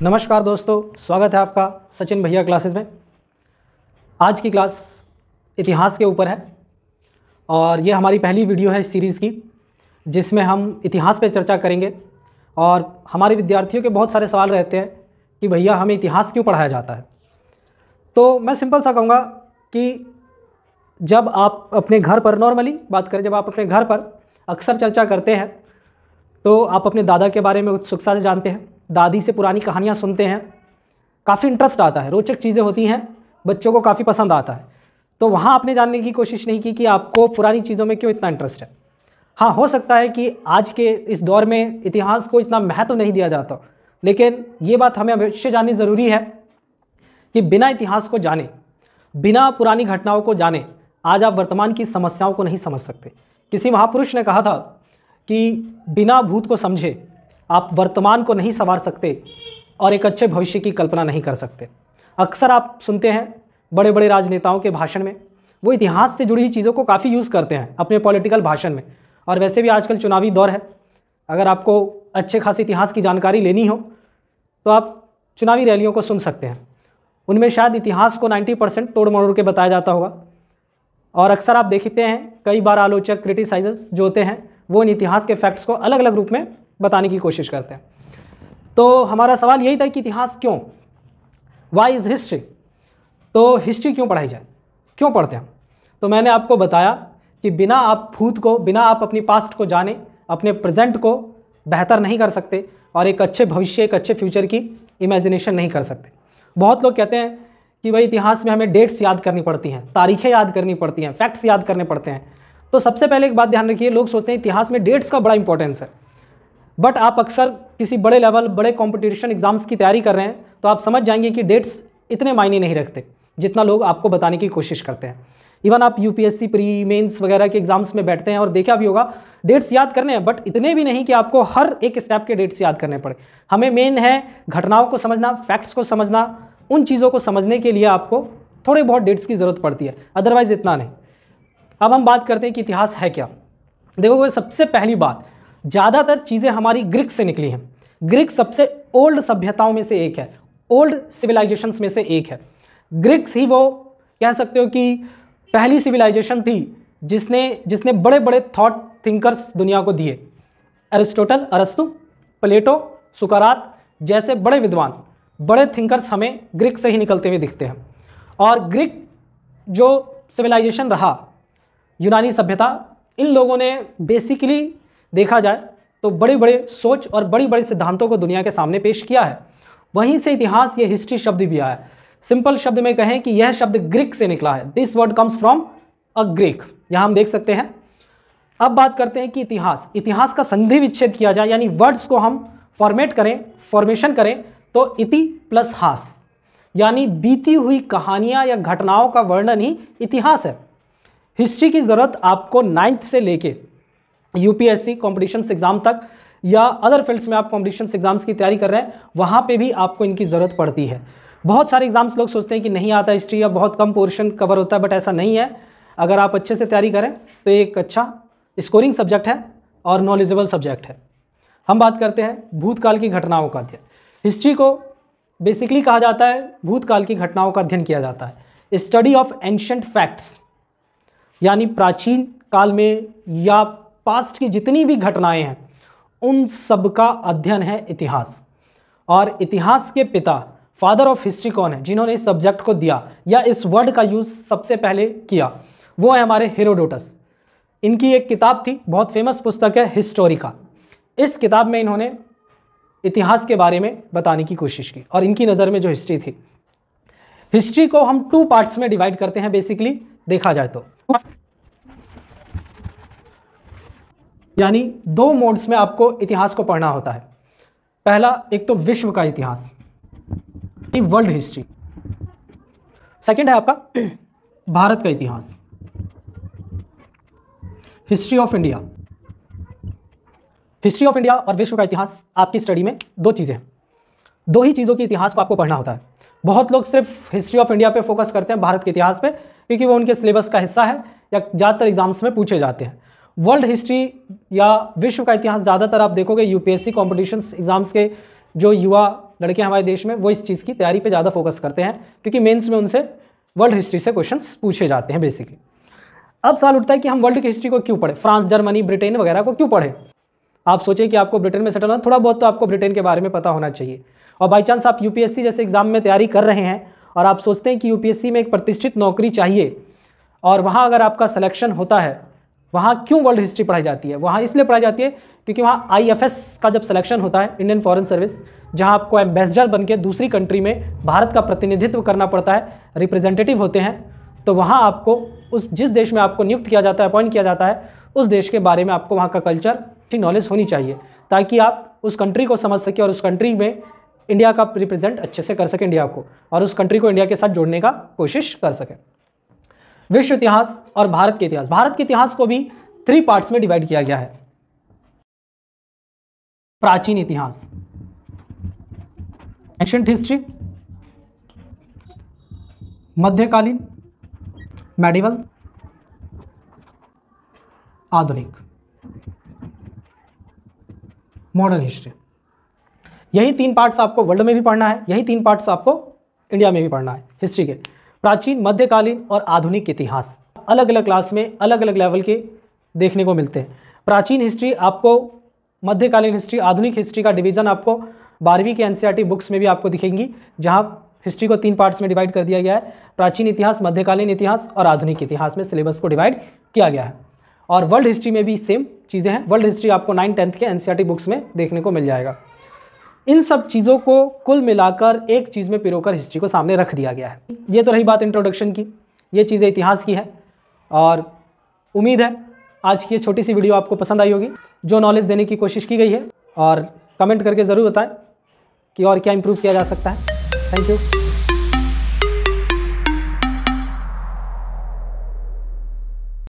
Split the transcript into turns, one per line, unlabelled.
नमस्कार दोस्तों, स्वागत है आपका सचिन भैया क्लासेस में। आज की क्लास इतिहास के ऊपर है और ये हमारी पहली वीडियो है इस सीरीज़ की, जिसमें हम इतिहास पे चर्चा करेंगे। और हमारे विद्यार्थियों के बहुत सारे सवाल रहते हैं कि भैया हमें इतिहास क्यों पढ़ाया जाता है। तो मैं सिंपल सा कहूँगा कि जब आप अपने घर पर नॉर्मली बात करें, जब आप अपने घर पर अक्सर चर्चा करते हैं तो आप अपने दादा के बारे में उत्सुकता से जानते हैं, दादी से पुरानी कहानियाँ सुनते हैं, काफ़ी इंटरेस्ट आता है, रोचक चीज़ें होती हैं, बच्चों को काफ़ी पसंद आता है। तो वहाँ आपने जानने की कोशिश नहीं की कि आपको पुरानी चीज़ों में क्यों इतना इंटरेस्ट है। हाँ, हो सकता है कि आज के इस दौर में इतिहास को इतना महत्व नहीं दिया जाता, लेकिन ये बात हमें अवश्य जाननी ज़रूरी है कि बिना इतिहास को जाने, बिना पुरानी घटनाओं को जाने आज आप वर्तमान की समस्याओं को नहीं समझ सकते। किसी महापुरुष ने कहा था कि बिना भूत को समझे आप वर्तमान को नहीं संवार सकते और एक अच्छे भविष्य की कल्पना नहीं कर सकते। अक्सर आप सुनते हैं बड़े बड़े राजनेताओं के भाषण में वो इतिहास से जुड़ी हुई चीज़ों को काफ़ी यूज़ करते हैं अपने पॉलिटिकल भाषण में। और वैसे भी आजकल चुनावी दौर है, अगर आपको अच्छे खासे इतिहास की जानकारी लेनी हो तो आप चुनावी रैलियों को सुन सकते हैं। उनमें शायद इतिहास को 90% तोड़ मरोड़ के बताया जाता होगा। और अक्सर आप देखते हैं कई बार आलोचक, क्रिटिसाइजर्स जो होते हैं वो इन इतिहास के फैक्ट्स को अलग अलग रूप में बताने की कोशिश करते हैं। तो हमारा सवाल यही था कि इतिहास क्यों, वाई इज़ हिस्ट्री। तो हिस्ट्री क्यों पढ़ाई जाए, क्यों पढ़ते हैं। तो मैंने आपको बताया कि बिना आप भूत को, बिना आप अपनी पास्ट को जाने, अपने प्रेजेंट को बेहतर नहीं कर सकते और एक अच्छे भविष्य, एक अच्छे फ्यूचर की इमेजिनेशन नहीं कर सकते। बहुत लोग कहते हैं कि भाई इतिहास में हमें डेट्स याद करनी पड़ती हैं, तारीखें याद करनी पड़ती हैं, फैक्ट्स याद करने पड़ते हैं। तो सबसे पहले एक बात ध्यान रखिए, लोग सोचते हैं इतिहास में डेट्स का बड़ा इंपॉर्टेंस है। बट आप अक्सर किसी बड़े लेवल, बड़े कॉम्पिटिशन एग्जाम्स की तैयारी कर रहे हैं तो आप समझ जाएंगे कि डेट्स इतने मायने नहीं रखते जितना लोग आपको बताने की कोशिश करते हैं। इवन आप यूपीएससी प्री मेंस वगैरह के एग्जाम्स में बैठते हैं और देखा भी होगा, डेट्स याद करने हैं, बट इतने भी नहीं कि आपको हर एक स्टेप के डेट्स याद करने पड़े। हमें मेन है घटनाओं को समझना, फैक्ट्स को समझना। उन चीज़ों को समझने के लिए आपको थोड़े बहुत डेट्स की ज़रूरत पड़ती है, अदरवाइज इतना नहीं। अब हम बात करते हैं कि इतिहास है क्या। देखो, सबसे पहली बात, ज़्यादातर चीज़ें हमारी ग्रीक से निकली हैं। ग्रीक सबसे ओल्ड सभ्यताओं में से एक है, ओल्ड सिविलाइजेशंस में से एक है। ग्रीक्स ही वो कह सकते हो कि पहली सिविलाइजेशन थी जिसने बड़े बड़े थॉट थिंकर्स दुनिया को दिए। एरिस्टोटल, अरस्तु, प्लेटो, सुकरात जैसे बड़े विद्वान, बड़े थिंकर्स हमें ग्रीक से ही निकलते हुए दिखते हैं। और ग्रीक जो सिविलाइजेशन रहा, यूनानी सभ्यता, इन लोगों ने बेसिकली देखा जाए तो बड़े बड़े सोच और बड़ी बड़े सिद्धांतों को दुनिया के सामने पेश किया है। वहीं से इतिहास, ये हिस्ट्री शब्द भी आया है। सिंपल शब्द में कहें कि यह शब्द ग्रीक से निकला है। This word comes from a Greek, यहाँ हम देख सकते हैं। अब बात करते हैं कि इतिहास का संधि विच्छेद किया जाए, यानी वर्ड्स को हम फॉर्मेट करें, फॉर्मेशन करें, तो इति प्लस हास, यानी बीती हुई कहानियां या घटनाओं का वर्णन ही इतिहास है। हिस्ट्री की ज़रूरत आपको 9th से लेके यूपीएससी कॉम्पिटिशन्स एग्जाम तक या अदर फील्ड्स में आप कॉम्पिटिशन्स एग्जाम्स की तैयारी कर रहे हैं, वहाँ पे भी आपको इनकी ज़रूरत पड़ती है। बहुत सारे एग्जाम्स लोग सोचते हैं कि नहीं आता हिस्ट्री या बहुत कम पोर्शन कवर होता है, बट ऐसा नहीं है। अगर आप अच्छे से तैयारी करें तो एक अच्छा स्कोरिंग सब्जेक्ट है और नॉलेजेबल सब्जेक्ट है। हम बात करते हैं भूतकाल की घटनाओं का अध्ययन। हिस्ट्री को बेसिकली कहा जाता है भूतकाल की घटनाओं का अध्ययन किया जाता है। स्टडी ऑफ एंशंट फैक्ट्स, यानी प्राचीन काल में या पास्ट की जितनी भी घटनाएं हैं उन सब का अध्ययन है इतिहास। और इतिहास के पिता, फादर ऑफ हिस्ट्री कौन है, जिन्होंने इस सब्जेक्ट को दिया या इस वर्ड का यूज़ सबसे पहले किया, वो है हमारे हेरोडोटस। इनकी एक किताब थी, बहुत फेमस पुस्तक है हिस्टोरिका। इस किताब में इन्होंने इतिहास के बारे में बताने की कोशिश की। और इनकी नज़र में जो हिस्ट्री थी, हिस्ट्री को हम 2 पार्ट्स में डिवाइड करते हैं बेसिकली देखा जाए तो, यानी 2 मोड्स में आपको इतिहास को पढ़ना होता है। पहला, एक तो विश्व का इतिहास, वर्ल्ड हिस्ट्री। सेकंड है आपका भारत का इतिहास, history of India. History of India और विश्व का इतिहास आपकी स्टडी में 2 चीज़ें हैं। 2 ही चीज़ों के इतिहास को आपको पढ़ना होता है। बहुत लोग सिर्फ हिस्ट्री ऑफ इंडिया पे फोकस करते हैं, भारत के इतिहास पे, क्योंकि वो उनके सिलेबस का हिस्सा है या ज़्यादातर एग्जाम्स में पूछे जाते हैं। वर्ल्ड हिस्ट्री या विश्व का इतिहास ज़्यादातर आप देखोगे यूपीएससी कॉम्पिटिशन्स एग्जाम्स के जो युवा लड़के हमारे देश में वो इस चीज़ की तैयारी पे ज़्यादा फोकस करते हैं, क्योंकि मेंस में उनसे वर्ल्ड हिस्ट्री से क्वेश्चंस पूछे जाते हैं बेसिकली। अब सवाल उठता है कि हम वर्ल्ड की हिस्ट्री को क्यों पढ़ें, फ्रांस, जर्मनी, ब्रिटेन वगैरह को क्यों पढ़ें। आप सोचें कि आपको ब्रिटेन में सेटल होना, थोड़ा बहुत तो आपको ब्रिटेन के बारे में पता होना चाहिए। और बाई चांस आप यूपीएससी जैसे एग्जाम में तैयारी कर रहे हैं और आप सोचते हैं कि यूपीएससी में एक प्रतिष्ठित नौकरी चाहिए, और वहाँ अगर आपका सिलेक्शन होता है, वहाँ क्यों वर्ल्ड हिस्ट्री पढ़ाई जाती है? वहाँ इसलिए पढ़ाई जाती है क्योंकि वहाँ आईएफएस का जब सिलेक्शन होता है, इंडियन फॉरेन सर्विस, जहाँ आपको एम्बेसडर बन के दूसरी कंट्री में भारत का प्रतिनिधित्व करना पड़ता है, रिप्रेजेंटेटिव होते हैं, तो वहाँ आपको उस जिस देश में आपको नियुक्त किया जाता है, अपॉइंट किया जाता है, उस देश के बारे में आपको वहाँ का कल्चर की नॉलेज होनी चाहिए, ताकि आप उस कंट्री को समझ सकें और उस कंट्री में इंडिया का रिप्रेजेंट अच्छे से कर सकें इंडिया को, और उस कंट्री को इंडिया के साथ जोड़ने का कोशिश कर सकें। विश्व इतिहास और भारत के इतिहास। भारत के इतिहास को भी 3 पार्ट्स में डिवाइड किया गया है। प्राचीन इतिहास, एंशिएंट हिस्ट्री, मध्यकालीन, मेडिवल, आधुनिक, मॉडर्न हिस्ट्री। यही 3 पार्ट्स आपको वर्ल्ड में भी पढ़ना है, यही 3 पार्ट्स आपको इंडिया में भी पढ़ना है हिस्ट्री के। प्राचीन, मध्यकालीन और आधुनिक इतिहास अलग अलग क्लास में अलग अलग लेवल के देखने को मिलते हैं। प्राचीन हिस्ट्री आपको, मध्यकालीन हिस्ट्री, आधुनिक हिस्ट्री का डिवीज़न आपको 12वीं के एनसीईआरटी बुक्स में भी आपको दिखेंगी, जहाँ हिस्ट्री को 3 पार्ट्स में डिवाइड कर दिया गया है। प्राचीन इतिहास, मध्यकालीन इतिहास और आधुनिक इतिहास में सिलेबस को डिवाइड किया गया है। और वर्ल्ड हिस्ट्री में भी सेम चीज़ें हैं। वर्ल्ड हिस्ट्री आपको 9th 10th के एनसीईआरटी बुक्स में देखने को मिल जाएगा। इन सब चीज़ों को कुल मिलाकर एक चीज़ में पिरोकर हिस्ट्री को सामने रख दिया गया है। ये तो रही बात इंट्रोडक्शन की, ये चीज़ें इतिहास की है। और उम्मीद है आज की ये छोटी सी वीडियो आपको पसंद आई होगी, जो नॉलेज देने की कोशिश की गई है। और कमेंट करके ज़रूर बताएं कि और क्या इंप्रूव किया जा सकता है। Thank you.